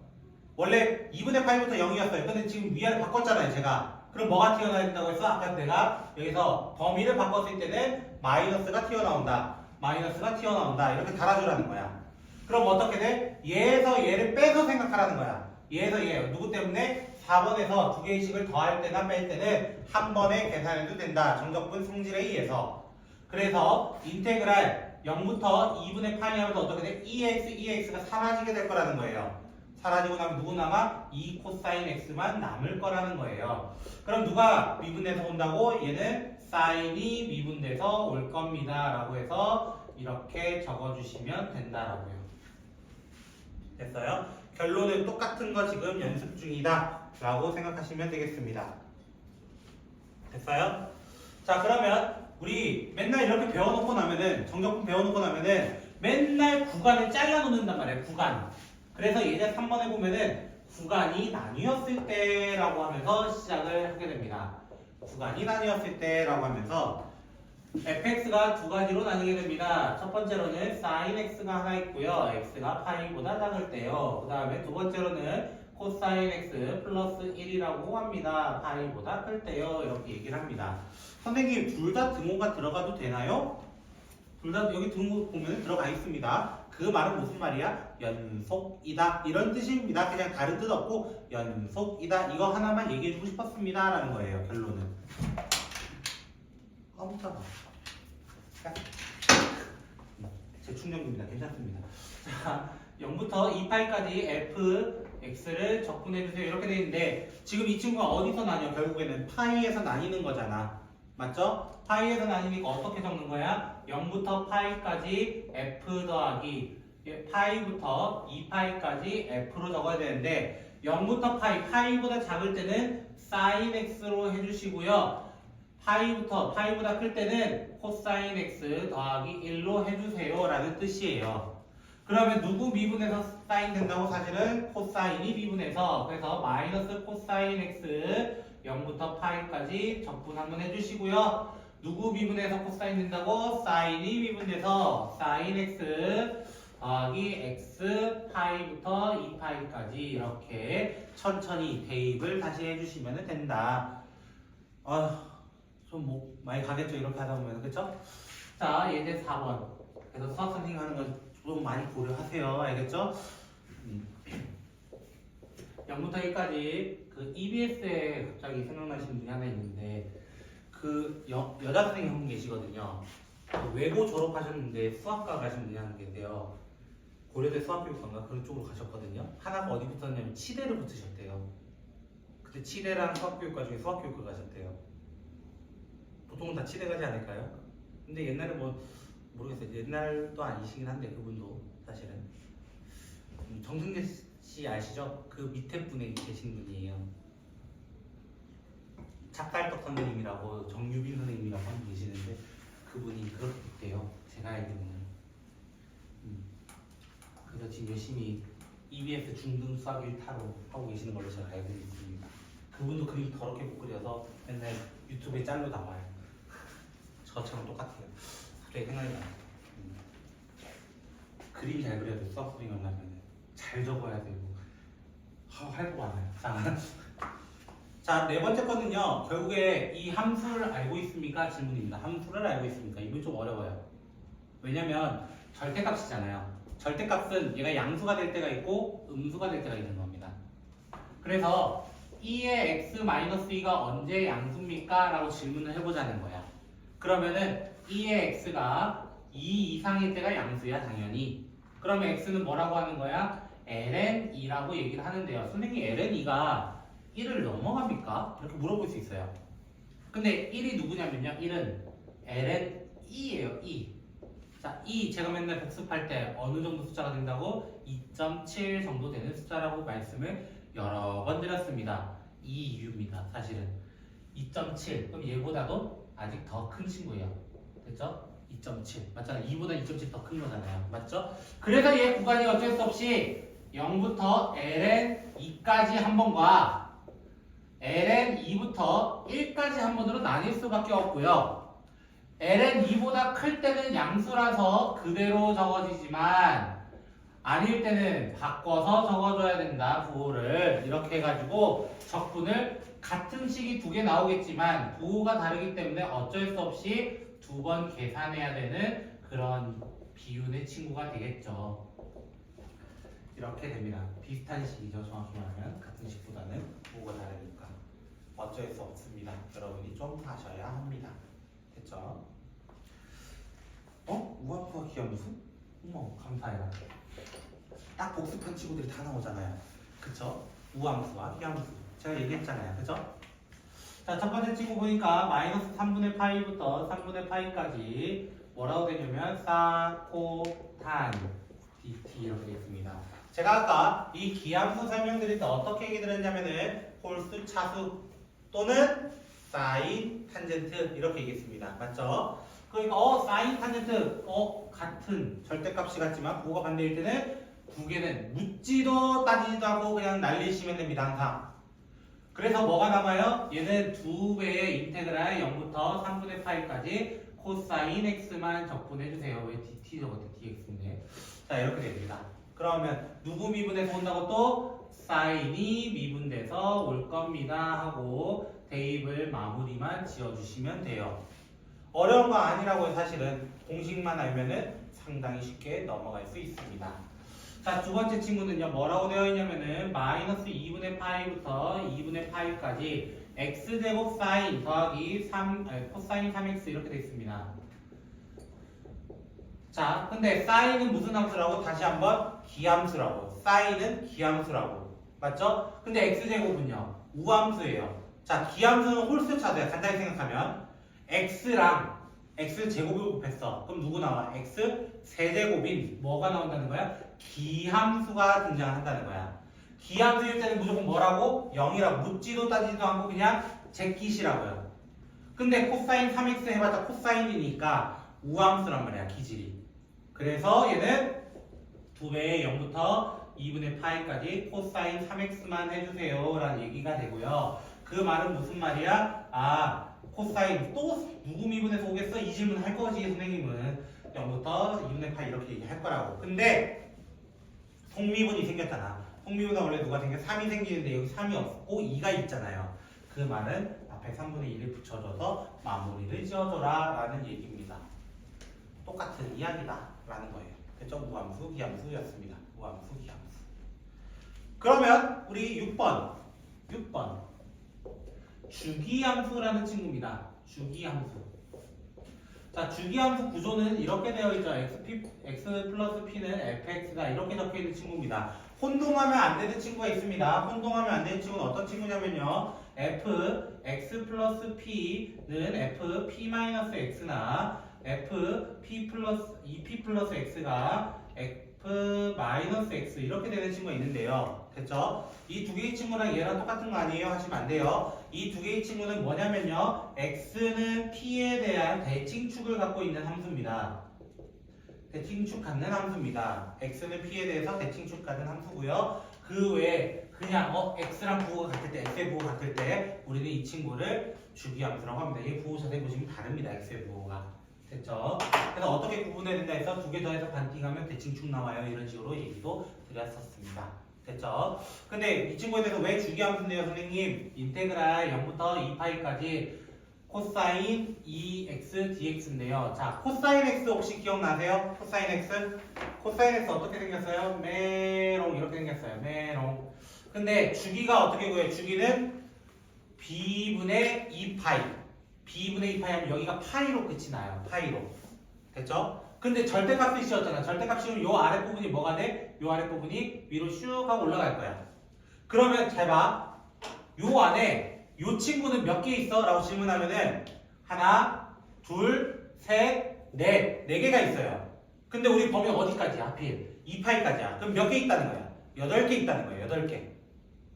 원래 2분의 파이부터 0이었어요. 근데 지금 위아래 바꿨잖아요, 제가. 그럼 뭐가 튀어나와야 된다고 했어? 아까 내가 여기서 범위를 바꿨을 때는 마이너스가 튀어나온다. 마이너스가 튀어나온다. 이렇게 달아주라는 거야. 그럼 어떻게 돼? 얘에서 얘를 빼서 생각하라는 거야. 얘에서 얘. 누구 때문에? 4번에서 두 개의 식을 더할 때나 뺄 때는 한 번에 계산해도 된다. 정적분 성질에 의해서. 그래서 인테그랄 0부터 2분의 파이 하면서 어떻게 돼? 2x가 사라지게 될 거라는 거예요. 사라지고 나면 누구 남아? 2 코사인 x만 남을 거라는 거예요. 그럼 누가 미분돼서 온다고? 얘는 사인이 미분돼서 올 겁니다. 라고 해서 이렇게 적어주시면 된다라고요. 됐어요? 결론은 똑같은 거 지금 연습 중이다 라고 생각하시면 되겠습니다. 됐어요? 자, 그러면 우리 맨날 이렇게 배워놓고 나면은, 정적분 배워놓고 나면은 맨날 구간을 잘라놓는단 말이에요. 구간. 그래서 예제 3번에 보면은 구간이 나뉘었을 때라고 하면서 시작을 하게 됩니다. 구간이 나뉘었을 때라고 하면서 fx가 두 가지로 나뉘게 됩니다. 첫 번째로는 sin x가 하나 있고요. x가 파이보다 작을 때요. 그 다음에 두 번째로는 코사인 x 플러스 1이라고 합니다. 파이보다 클 때요. 이렇게 얘기를 합니다. 선생님, 둘 다 등호가 들어가도 되나요? 둘 다 여기 등호 보면 들어가 있습니다. 그 말은 무슨 말이야? 연속이다. 이런 뜻입니다. 그냥 다른 뜻 없고 연속이다. 이거 하나만 얘기해주고 싶었습니다. 라는 거예요. 결론은. 깜짝아. 재충전기입니다. 괜찮습니다. 자, 0부터 2파이까지 fx를 적분해주세요. 이렇게 돼 있는데 지금 이 친구가 어디서 나뉘어? 결국에는 파이에서 나뉘는 거잖아. 맞죠? 파이에서 나뉘니까 어떻게 적는 거야? 0부터 파이까지 f 더하기 파이부터 2파이까지 f로 적어야 되는데 0부터 파이보다 작을 때는 sin x로 해주시고요. 파이보다 클 때는 코사인 x 더하기 1로 해주세요 라는 뜻이에요. 그러면 누구 미분해서 사인 된다고? 사실은 코사인이 미분해서. 그래서 마이너스 코사인 x 0부터 파이까지 적분 한번 해주시고요. 누구 미분해서 코사인 된다고? 사인이 미분돼서 사인 x 더하기 x 파이부터 2파이까지 이렇게 천천히 대입을 다시 해주시면 된다. 좀 뭐 많이 가겠죠, 이렇게 하다 보면. 그쵸? 자, 예제 4번. 그래서 수학 선생님 하는 거 좀 많이 고려하세요. 알겠죠? 0부터 1까지 그 EBS에 갑자기 생각나시는 분이 하나 있는데 그 여자 선생님 한 분 계시거든요. 그 외고 졸업하셨는데 수학과 가신 분이 하는 게인데요. 고려대 수학교육과인가 그런 쪽으로 가셨거든요. 하나가 어디 붙었냐면 치대를 붙으셨대요. 그때 치대랑 수학교육과 중에 수학교육과 가셨대요. 보통은 다 치대 가지 않을까요? 근데 옛날에 뭐 모르겠어요. 옛날도 아니시긴 한데 그분도 사실은 정승재 씨 아시죠? 그 밑에 분에 계신 분이에요. 작갈떡 선생님이라고 정유빈 선생님이라고 한 분 계시는데 그분이 그렇게 됐대요. 제가 알기로는. 그래서 지금 열심히 EBS 중등 수학 1타로 하고 계시는 걸로 제가 알고 있습니다. 그분도 그림 더럽게 못 그려서 맨날 유튜브에 짤로 나와요. 저처럼 똑같아요. 갑자기 생각이 나요. 그림 잘 그려야 돼. 수학 수행 하려면 잘 적어야 되고 할 거 많아요. 자, 네 번째 거는요. 결국에 이 함수를 알고 있습니까? 질문입니다. 함수를 알고 있습니까? 이거 좀 어려워요. 왜냐면 절대값이잖아요. 절대값은 얘가 양수가 될 때가 있고 음수가 될 때가 있는 겁니다. 그래서 2의 x-2가 언제 양수입니까? 라고 질문을 해보자는 거야. 그러면은 2의 x가 2 이상일 때가 양수야, 당연히. 그러면 x는 뭐라고 하는 거야? ln2라고 얘기를 하는데요. 선생님, ln2가 1을 넘어갑니까? 이렇게 물어볼 수 있어요. 근데 1이 누구냐면요. 1은 ln2예요, 2. 자, 2 제가 맨날 복습할 때 어느 정도 숫자가 된다고? 2.7 정도 되는 숫자라고 말씀을 여러 번 드렸습니다. 이 이유입니다. 사실은 2.7 그럼 얘보다도 아직 더 큰 친구예요. 됐죠? 2.7 맞잖아요. 2보다 2.7 더 큰 거잖아요. 맞죠? 그래서 얘 구간이 어쩔 수 없이 0부터 ln2까지 한 번과 ln2부터 1까지 한 번으로 나뉠 수밖에 없고요. ln2보다 클 때는 양수라서 그대로 적어지지만 아닐 때는 바꿔서 적어줘야 된다. 부호를 이렇게 해가지고 적분을 같은 식이 두 개 나오겠지만 부호가 다르기 때문에 어쩔 수 없이 두 번 계산해야 되는 그런 비운의 친구가 되겠죠. 이렇게 됩니다. 비슷한 식이죠. 정확히 말하면 같은 식보다는 부호가 다르니까 어쩔 수 없습니다. 여러분이 좀 하셔야 합니다. 됐죠? 우함수와 기함수? 어머 감사해라. 딱 복습한 친구들이 다 나오잖아요. 그쵸? 우함수와 희함수 제가 얘기했잖아요. 그죠? 자, 첫 번째 친구 보니까 마이너스 3분의 파이부터 3분의 파이까지 뭐라고 되냐면 사코탄 dt 이렇게 되겠습니다. 제가 아까 이 기함수 설명드릴 때 어떻게 얘기 드렸냐면은 홀수, 차수 또는 사인, 탄젠트 이렇게 얘기했습니다. 맞죠? 그러니까 사인, 탄젠트 같은 절대값이 같지만 부호가 반대일 때는 두 개는 묻지도 따지지도 않고 그냥 날리시면 됩니다. 항상. 그래서 뭐가 남아요? 얘는 두 배의 인테그랄 0부터 3분의 파이까지 코사인 x만 적분해주세요. 왜 dt 적었대? dx인데. 자 이렇게 됩니다. 그러면 누구 미분해서 온다고 또 사인이 미분돼서 올 겁니다 하고 대입을 마무리만 지어주시면 돼요. 어려운 거 아니라고요. 사실은 공식만 알면은 상당히 쉽게 넘어갈 수 있습니다. 자, 두 번째 친구는요, 뭐라고 되어 있냐면은, 마이너스 2분의 파이부터 2분의 파이까지 x제곱 사인 더하기 코사인 3x 이렇게 되어 있습니다. 자, 근데 사인은 무슨 함수라고? 다시 한번 기함수라고. 사인은 기함수라고. 맞죠? 근데 x제곱은요, 우함수예요. 자, 기함수는 홀수 차수야. 간단히 생각하면. x랑 x제곱을 곱했어. 그럼 누구 나와? x 세제곱인 뭐가 나온다는 거야? 기함수가 등장한다는 거야. 기함수일 때는 무조건 뭐라고? 0이라고 묻지도 따지지도 않고 그냥 제끼시라고요. 근데 코사인 3x 해봤자 코사인이니까 우함수란 말이야. 기질이. 그래서 얘는 두 배의 0부터 2분의 파이까지 코사인 3x만 해주세요 라는 얘기가 되고요. 그 말은 무슨 말이야? 코사인 또 누구 미분해서 오겠어? 이 질문 할 거지 선생님은 0부터 2분의 파이 이렇게 얘기할 거라고. 근데 속미분이 생겼잖아. 속미분은 원래 누가 생겨? 3이 생기는데 여기 3이 없고 2가 있잖아요. 그 말은 앞에 3분의 1을 붙여줘서 마무리를 지어줘라 라는 얘기입니다. 똑같은 이야기다 라는 거예요. 됐죠? 우함수, 기함수였습니다. 우함수, 기함수. 그러면 우리 6번 주기함수라는 친구입니다. 주기함수. 자, 주기함수 구조는 이렇게 되어 있죠. x 플러스 p는 fx다 이렇게 적혀 있는 친구입니다. 혼동하면 안 되는 친구가 있습니다. 혼동하면 안 되는 친구는 어떤 친구냐면요. fx 플러스 p는 fp 마이너스 x나 fp 플러스 2p 플러스 x가 f 마이너스 x 이렇게 되는 친구가 있는데요. 됐죠? 이 두 개의 친구랑 얘랑 똑같은 거 아니에요? 하시면 안 돼요. 이 두 개의 친구는 뭐냐면요. x는 p에 대한 대칭축을 갖고 있는 함수입니다. 대칭축 갖는 함수입니다. x는 p에 대해서 대칭축 갖는 함수고요. 그 외에 그냥 x랑 부호가 같을 때, x의 부호가 같을 때 우리는 이 친구를 주기함수라고 합니다. 이 부호 자세히 보시면 다릅니다. x의 부호가. 됐죠? 그래서 어떻게 구분해야 된다 해서 두 개 더해서 반띵하면 대칭축 나와요. 이런 식으로 얘기도 드렸었습니다. 됐죠? 근데 이 친구에 대해서 왜 주기함수인데요, 선생님? 인테그랄 0부터 2파이까지 코사인 2x dx인데요. 자, 코사인 x 혹시 기억나세요? 코사인 x? 코사인 x 어떻게 생겼어요? 메롱 이렇게 생겼어요. 메롱. 근데 주기가 어떻게 구해요? 주기는 b분의 2파이. b분의 2파이 하면 여기가 파이로 끝이 나요. 파이로. 됐죠? 근데 절대값이 씌웠잖아. 절대값 씌우면 요 아랫부분이 뭐가 돼? 요 아랫부분이 위로 슉 하고 올라갈 거야. 그러면 잘 봐. 요 안에 요 친구는 몇 개 있어? 라고 질문하면은 하나, 둘, 셋, 넷. 네 개가 있어요. 근데 우리 범위 어디까지야? 하필 2파이까지야. 그럼 몇 개 있다는 거야? 8개 있다는 거예요. 8개.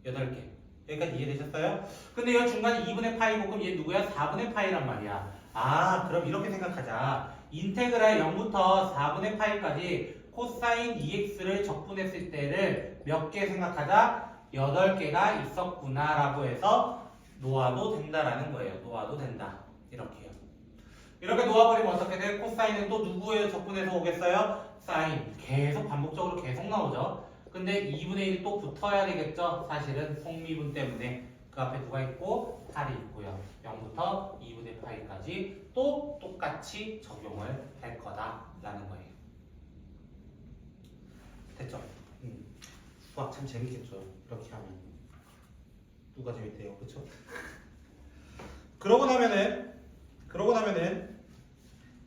8개. 여기까지 이해되셨어요? 근데 이 중간에 2분의 파이고 그럼 얘 누구야? 4분의 파이란 말이야. 아, 그럼 이렇게 생각하자. 인테그랄 0부터 4분의 파이까지 코사인 2x를 적분했을 때를 몇 개 생각하자? 8개가 있었구나 라고 해서 놓아도 된다라는 거예요. 놓아도 된다. 이렇게요. 이렇게 놓아버리면 어떻게 돼? 코사인은 또 누구에 적분해서 오겠어요? 사인. 계속 반복적으로 계속 나오죠. 근데 2분의 1이 또 붙어야 되겠죠? 사실은 속미분 때문에 그 앞에 누가 있고 8이 있고요. 0부터 2분의 파이까지 또 똑같이 적용을 할 거다라는 거예요. 됐죠? 수학 참 재밌겠죠? 이렇게 하면 누가 재밌대요, 그렇죠? 그러고 나면은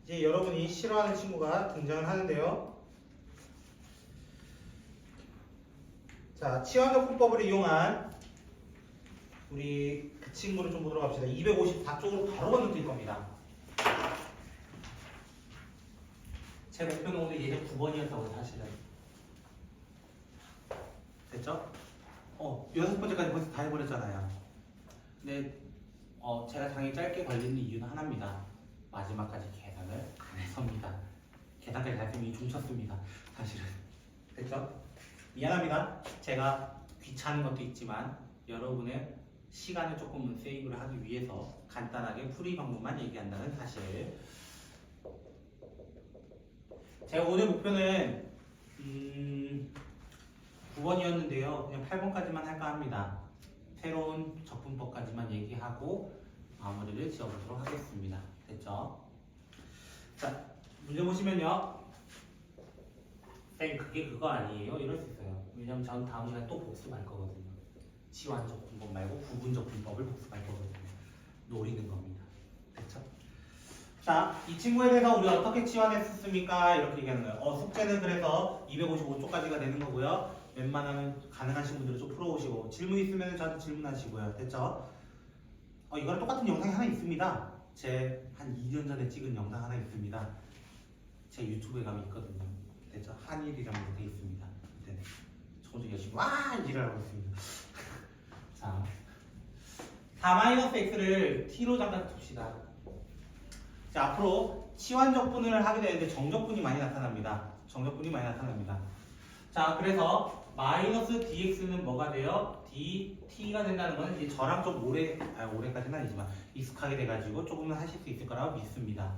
이제 여러분이 싫어하는 친구가 등장을 하는데요. 자, 치환적분법을 이용한 우리 그 친구를 좀 보도록 합시다. 254쪽으로 바로 건너뛸 겁니다. 제 목표는 오늘 예전 9번이었다고 사실은. 됐죠? 6번째까지 벌써 다 해버렸잖아요. 근데 제가 당연히 짧게 걸리는 이유는 하나입니다. 마지막까지 계산을 안 해서입니다. 계산까지 다 했으면 중쳤습니다. 사실은. 됐죠? 미안합니다. 제가 귀찮은 것도 있지만 여러분의 시간을 조금은 세이브를 하기 위해서 간단하게 풀이 방법만 얘기한다는 사실. 제가 오늘 목표는 9번이었는데요. 그냥 8번까지만 할까 합니다. 새로운 적분법까지만 얘기하고 마무리를 지어보도록 하겠습니다. 됐죠? 자, 문제 보시면요. 쌤, 그게 그거 아니에요? 이럴 수 있어요. 왜냐면 전 다음 시간에 또 복습할 거거든요. 치환적분법 말고 구분적분법을 복습할 거거든요. 노리는 겁니다. 됐죠? 자, 이 친구에 대해서 우리 어떻게 치환했었습니까? 이렇게 얘기하는 거예요. 숙제는 그래서 255쪽까지가 되는 거고요. 웬만하면 가능하신 분들은 좀 풀어오시고 질문 있으면 저한테 질문하시고요. 됐죠? 이거랑 똑같은 영상이 하나 있습니다. 제 한 2년 전에 찍은 영상 하나 있습니다. 제 유튜브에 가면 있거든요. 됐죠? 한일이라고 돼 있습니다. 네. 저 혼자 열심히 와! 일을 하고 있습니다. 자, 4-x를 t로 잠깐 둡시다. 자, 앞으로 치환적분을 하게 되는데 정적분이 많이 나타납니다. 정적분이 많이 나타납니다. 자, 그래서 마이너스 dx는 뭐가 돼요? dt가 된다는 거는 이제 저랑 좀 올해까지는 아니지만 익숙하게 돼가지고 조금은 하실 수 있을 거라고 믿습니다.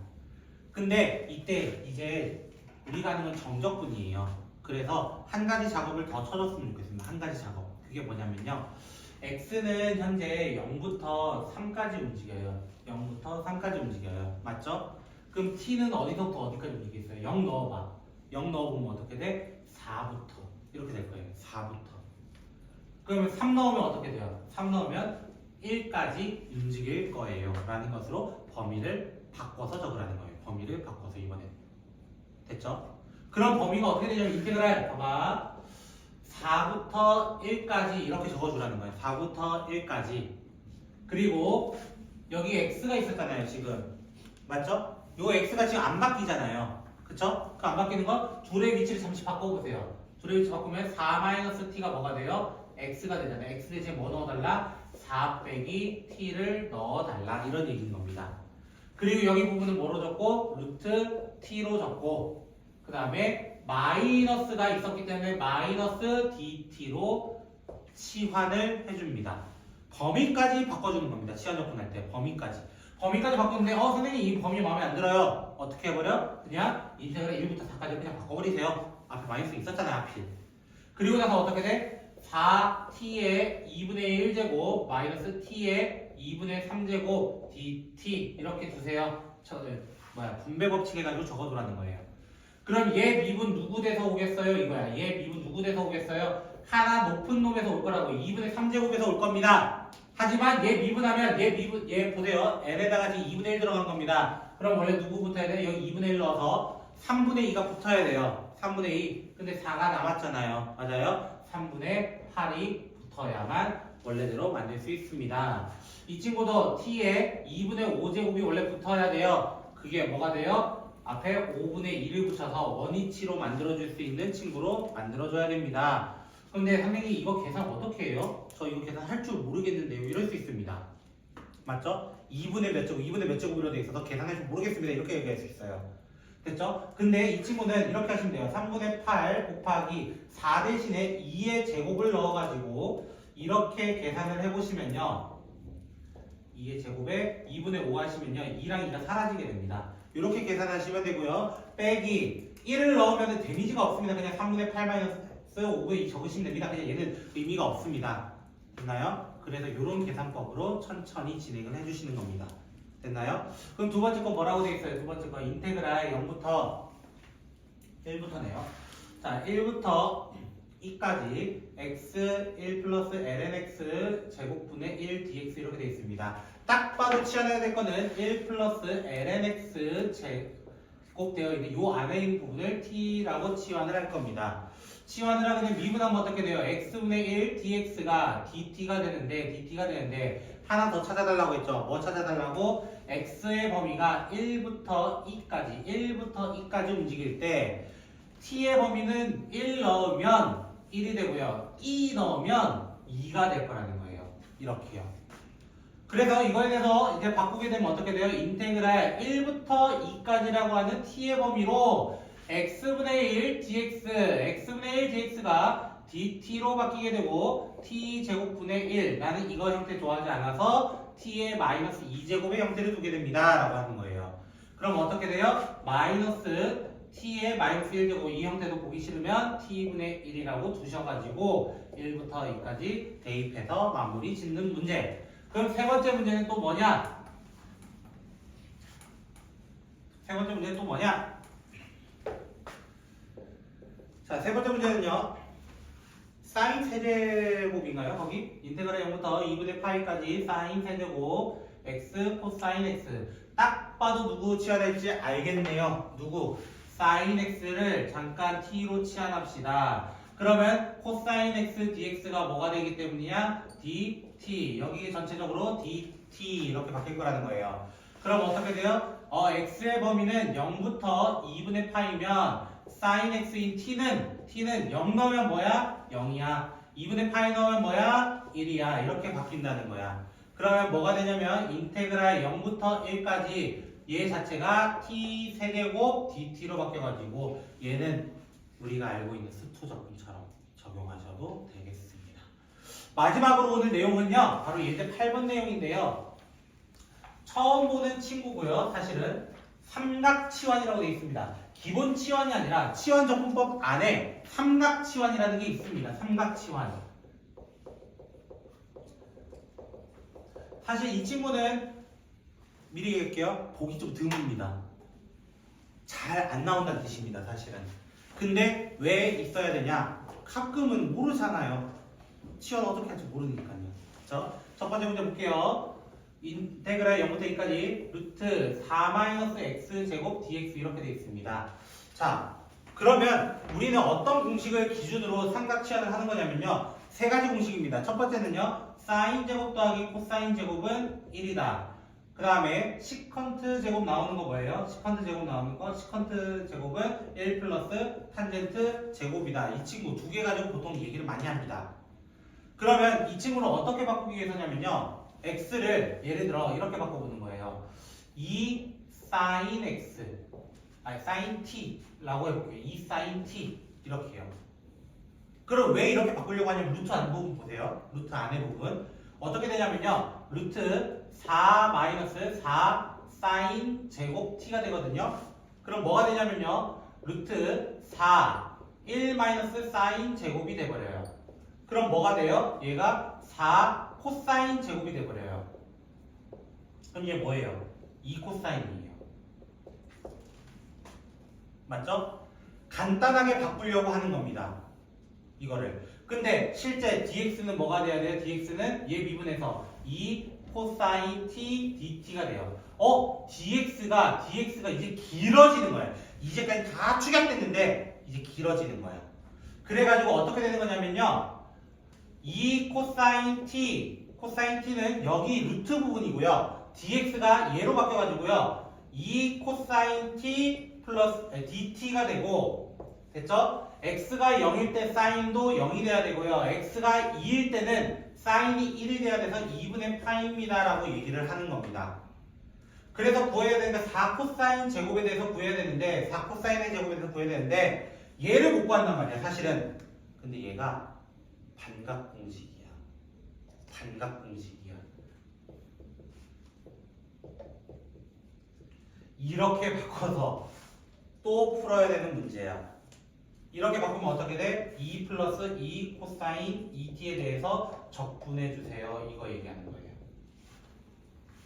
근데 이때 이제 우리가 하는 건 정적분이에요. 그래서 한 가지 작업을 더 쳐줬으면 좋겠습니다. 한 가지 작업. 그게 뭐냐면요. x는 현재 0부터 3까지 움직여요. 0부터 3까지 움직여요. 맞죠? 그럼 t는 어디서부터 어디까지 움직이겠어요? 0 넣어봐. 0 넣어보면 어떻게 돼? 4부터. 이렇게 될 거예요. 4부터. 그러면 3 넣으면 어떻게 돼요? 3 넣으면 1까지 움직일 거예요. 라는 것으로 범위를 바꿔서 적으라는 거예요. 범위를 바꿔서 이번에. 됐죠? 그럼 범위가 어떻게 되냐면 인테그랄 봐봐. 4부터 1까지 이렇게 적어주라는 거예요. 4부터 1까지. 그리고 여기 x가 있었잖아요. 지금. 맞죠? 요 x가 지금 안 바뀌잖아요. 그쵸? 그 안 바뀌는 거 둘의 위치를 잠시 바꿔보세요. 둘의 위치 바꾸면 4-t가 뭐가 돼요? x가 되잖아요. x 대신에 뭐 넣어달라? 4 빼기 t를 넣어달라. 이런 얘기인 겁니다. 그리고 여기 부분은 뭐로 적고? 루트 t로 적고 그 다음에 마이너스가 있었기 때문에 마이너스 dt로 치환을 해줍니다. 범위까지 바꿔주는 겁니다. 치환적분 할 때 범위까지. 범위까지 바꾸는데 선생님 이 범위 마음에 안 들어요. 어떻게 해버려? 그냥 인테그랄 1부터 4까지 그냥 바꿔버리세요. 앞에 마이너스 있었잖아요. 하필. 그리고 나서 어떻게 돼? 4t의 2분의 1제곱 마이너스 t의 2분의 3제곱 dt 이렇게 두세요. 분배 법칙 해가지고 적어두라는 거예요. 그럼 얘 미분 누구 돼서 오겠어요? 이거야. 얘 미분 누구 돼서 오겠어요? 하나 높은 놈에서 올 거라고. 2분의 3제곱에서 올 겁니다. 하지만 얘 미분하면 얘 보세요. n에다가 지금 2분의 1 들어간 겁니다. 그럼 원래 누구 붙어야 돼? 여기 2분의 1 넣어서 3분의 2가 붙어야 돼요. 3분의 2. 근데 4가 남았잖아요. 맞아요? 3분의 8이 붙어야만 원래대로 만들 수 있습니다. 이 친구도 t에 2분의 5제곱이 원래 붙어야 돼요. 그게 뭐가 돼요? 앞에 5분의 1을 붙여서 원위치로 만들어줄 수 있는 친구로 만들어줘야 됩니다. 그런데 선생님 이거 계산 어떻게 해요? 저 이거 계산 할 줄 모르겠는데요. 이럴 수 있습니다. 맞죠? 2분의 몇 제곱, 2분의 몇 제곱이라 돼 있어서 계산할 줄 모르겠습니다. 이렇게 얘기할 수 있어요. 됐죠? 근데 이 친구는 이렇게 하시면 돼요. 3분의 8 곱하기 4 대신에 2의 제곱을 넣어가지고 이렇게 계산을 해보시면요. 2의 제곱에 2분의 5 하시면요. 2랑 2가 사라지게 됩니다. 이렇게 계산하시면 되고요. 빼기 1을 넣으면 데미지가 없습니다. 그냥 3분의 8 마이너스 5분의 2 적으시면 됩니다. 그냥 얘는 의미가 없습니다. 됐나요? 그래서 이런 계산법으로 천천히 진행을 해주시는 겁니다. 됐나요? 그럼 두 번째 거 뭐라고 되어 있어요? 두 번째 거 인테그랄 0부터 1부터네요. 자, 1부터 2까지 x 1 플러스 lnx 제곱분의 1 dx 이렇게 되어 있습니다. 딱 봐도 치환해야 될 거는 1 플러스 lnx 제곱되어 있는 이 안에 있는 부분을 t라고 치환을 할 겁니다. 치환을 하면 미분하면 어떻게 돼요? x분의 1 dx가 dt가 되는데 하나 더 찾아달라고 했죠? 뭐 찾아달라고? x의 범위가 1부터 2까지 움직일 때 t의 범위는 1 넣으면 1이 되고요. 2 넣으면 2가 될 거라는 거예요. 이렇게요. 그래서 이거에 대해서 이제 바꾸게 되면 어떻게 돼요? 인테그랄 1부터 2까지라고 하는 t의 범위로 x분의 1 dx, x분의 1 dx가 dt로 바뀌게 되고 t제곱분의 1, 나는 이거 형태 좋아하지 않아서 t의 마이너스 2제곱의 형태를 두게 됩니다 라고 하는 거예요. 그럼 어떻게 돼요? 마이너스 t의 마이너스 1제곱, 이 형태도 보기 싫으면 t분의 1이라고 두셔가지고 1부터 2까지 대입해서 마무리 짓는 문제. 그럼 세 번째 문제는 또 뭐냐? 세 번째 문제는 또 뭐냐? 자, 세 번째 문제는요. 사인 세제곱인가요? 거기? 인테그랄 0부터 2분의 파이까지 사인 세제곱 x 코사인 x. 딱 봐도 누구 치환할지 알겠네요. 누구? 사인 x를 잠깐 t로 치환합시다. 그러면 코사인 x dx가 뭐가 되기 때문이야? dt. 여기 전체적으로 dt 이렇게 바뀔 거라는 거예요. 그럼 어떻게 돼요? x의 범위는 0부터 2분의 파이면 sin x인 t는 0 넣으면 뭐야? 0이야. 2분의 파이 넣으면 뭐야? 1이야. 이렇게 바뀐다는 거야. 그러면 뭐가 되냐면 인테그랄 0부터 1까지 얘 자체가 t 세제곱 dt로 바뀌어가지고 얘는 우리가 알고 있는 스토 접근처럼 적용하셔도 되겠습니다. 마지막으로 오늘 내용은요. 바로 예제 8번 내용인데요. 처음 보는 친구고요. 사실은 삼각치환이라고 되어 있습니다. 기본 치환이 아니라 치환 접근법 안에 삼각치환이라는 게 있습니다. 삼각치환. 사실 이 친구는 미리 얘기할게요. 보기 좀 드뭅니다. 잘 안 나온다는 뜻입니다. 사실은. 근데 왜 있어야 되냐? 가끔은 모르잖아요. 치환 어떻게 할지 모르니까요. 그렇죠? 첫 번째 문제 볼게요. 인테그랄 0부터 2까지 루트 4-x 제곱 dx 이렇게 되어 있습니다. 자, 그러면 우리는 어떤 공식을 기준으로 삼각치환을 하는 거냐면요. 세 가지 공식입니다. 첫 번째는요. 사인 제곱 더하기 코사인 제곱은 1이다. 그 다음에 시컨트 제곱 나오는 거 뭐예요? 시컨트 제곱 나오는 거 시컨트 제곱은 1 플러스 탄젠트 제곱이다. 이 친구 두 개 가지고 보통 얘기를 많이 합니다. 그러면 이 친구를 어떻게 바꾸기 위해서냐면요. x를 예를 들어 이렇게 바꿔보는 거예요. 2 sin x sin t라고 해볼게요. 2 sin t 이렇게 해요. 그럼 왜 이렇게 바꾸려고 하냐면 루트 안 부분 보세요. 루트 안에 부분 어떻게 되냐면요. 루트 4-4 sin 제곱 t가 되거든요. 그럼 뭐가 되냐면요. 루트 4 1 sin 제곱이 돼버려요. 그럼 뭐가 돼요? 얘가 4 코사인 제곱이 돼버려요. 그럼 얘 뭐예요? 2 코사인이에요. 맞죠? 간단하게 바꾸려고 하는 겁니다. 이거를. 근데 실제 dx는 뭐가 돼야 돼요? dx는 얘 미분해서 2 코사인 t dt가 돼요. dx가 이제 길어지는 거예요. 이제까지 다 축약됐는데 이제 길어지는 거예요. 그래가지고 어떻게 되는 거냐면요. 2 코사인 t는 여기 루트 부분이고요. dx가 얘로 바뀌어가지고요. 2 코사인 t 플러스 dt가 되고, 됐죠? x가 0일 때 사인도 0이 돼야 되고요. x가 2일 때는 사인이 1이 돼야 돼서 2분의 파입니다 라고 얘기를 하는 겁니다. 그래서 구해야 되는데 4 코사인 제곱에 대해서 구해야 되는데 4 코사인의 제곱에 대해서 구해야 되는데 얘를 못 구한단 말이야 사실은. 근데 얘가 반각 공식이야. 반각 공식이야. 이렇게 바꿔서 또 풀어야 되는 문제야. 이렇게 바꾸면 어떻게 돼? 2 플러스 2 코사인 2t에 대해서 적분해주세요. 이거 얘기하는 거예요.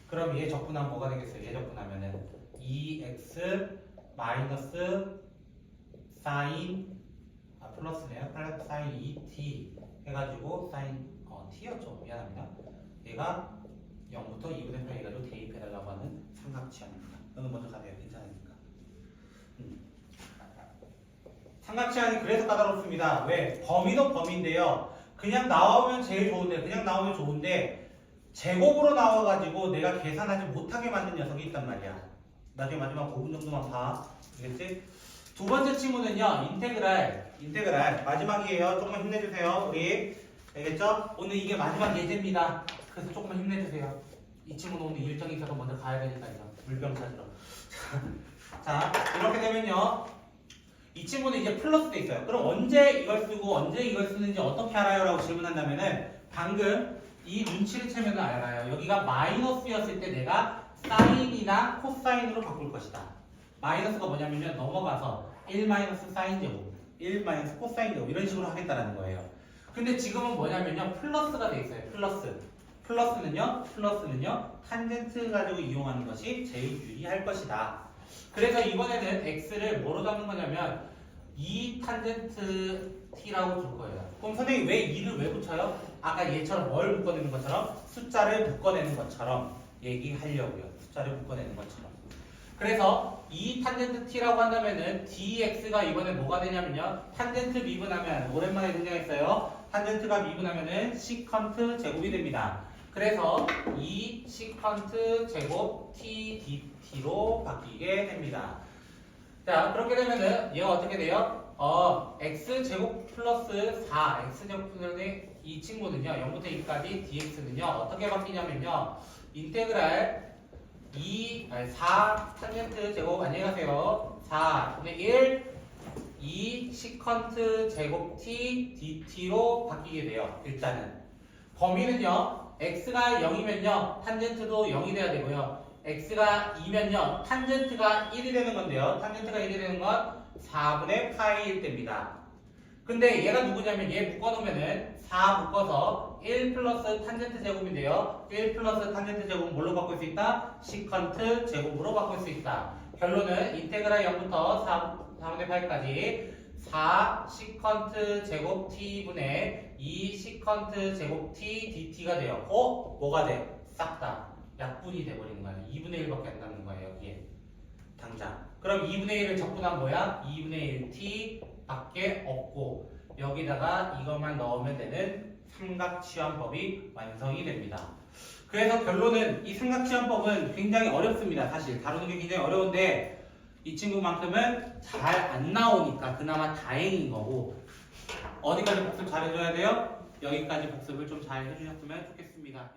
그럼 얘 적분하면 뭐가 되겠어요? 얘 적분하면은 2x 마이너스 사인 플러스네요. 플러스 사인 2t 해가지고 사인 t였죠. 미안합니다. 얘가 0부터 2분의 8 해가지고 대입해달라고 하는 삼각치환입니다. 너는 먼저 가세요. 괜찮으니까. 삼각치환이 그래서 까다롭습니다. 왜? 범위도 범위인데요. 그냥 나오면 제일 좋은데, 그냥 나오면 좋은데 제곱으로 나와가지고 내가 계산하지 못하게 만든 녀석이 있단 말이야. 나중에 마지막 5분 정도만 봐. 알겠지? 두 번째 친구는요. 인테그랄 마지막이에요. 조금만 힘내주세요. 우리 알겠죠? 오늘 이게 마지막 예제입니다. 그래서 조금만 힘내주세요. 이 친구는 오늘 일정이 있어서 먼저 가야 되니까요. 물병 찾으러. 자, 이렇게 되면요. 이 친구는 이제 플러스 돼 있어요. 그럼 언제 이걸 쓰고 언제 이걸 쓰는지 어떻게 알아요? 라고 질문한다면은 방금 이 눈치를 채면 알아요. 여기가 마이너스였을 때 내가 사인이나 코사인으로 바꿀 것이다. 마이너스가 뭐냐면요. 넘어가서 1 마이너스 사인 제곱, 1 마이너스 코사인 제곱 이런 식으로 하겠다라는 거예요. 근데 지금은 뭐냐면요. 플러스가 돼 있어요. 플러스는요. 탄젠트 가지고 이용하는 것이 제일 유리할 것이다. 그래서 이번에는 x를 뭐로 잡는 거냐면 2 탄젠트 t라고 줄 거예요. 그럼 선생님 왜 2를 왜 붙여요? 아까 얘처럼 뭘 묶어내는 것처럼 숫자를 묶어내는 것처럼 얘기하려고요. 숫자를 묶어내는 것처럼. 그래서 2 탄젠트 t라고 한다면은 dx가 이번에 뭐가 되냐면요. 탄젠트 미분하면 오랜만에 등장했어요. 탄젠트가 미분하면은 시컨트 제곱이 됩니다. 그래서 2 시컨트 제곱 t dt로 바뀌게 됩니다. 자, 그렇게 되면은 얘가 어떻게 돼요? x 제곱 플러스 4 x 제곱 플러스 이 친구는요. 0부터 2까지 dx는요. 어떻게 바뀌냐면요. 인테그랄 4 탄젠트 제곱 안녕히 가세요. 4분의 1 2 시컨트 제곱 t dt로 바뀌게 돼요. 일단은 범위는요. x가 0이면요. 탄젠트도 0이 돼야 되고요. x가 2면요. 탄젠트가 1이 되는 건데요. 탄젠트가 1이 되는 건 4분의 파이일 때입니다. 근데 얘가 누구냐면 얘 묶어놓으면은 4 묶어서 1 플러스 탄젠트 제곱인데요. 1 플러스 탄젠트 제곱은 뭘로 바꿀 수 있다? 시컨트 제곱으로 바꿀 수 있다. 결론은 인테그랄 0부터 4분의 8까지 4 시컨트 제곱 t분의 2 시컨트 제곱 t dt가 돼요. 뭐가 돼? 싹 다 약분이 돼버리는 거예요. 2분의 1밖에 안 남는 거예요. 여기에 당장. 그럼 2분의 1을 적분하면 뭐야? 2분의 1 t 밖에 없고 여기다가 이것만 넣으면 되는 삼각치환법이 완성이 됩니다. 그래서 결론은 이 삼각치환법은 굉장히 어렵습니다. 사실 다루는 게 굉장히 어려운데 이 친구만큼은 잘 안 나오니까 그나마 다행인 거고 어디까지 복습 잘 해줘야 돼요? 여기까지 복습을 좀 잘 해주셨으면 좋겠습니다.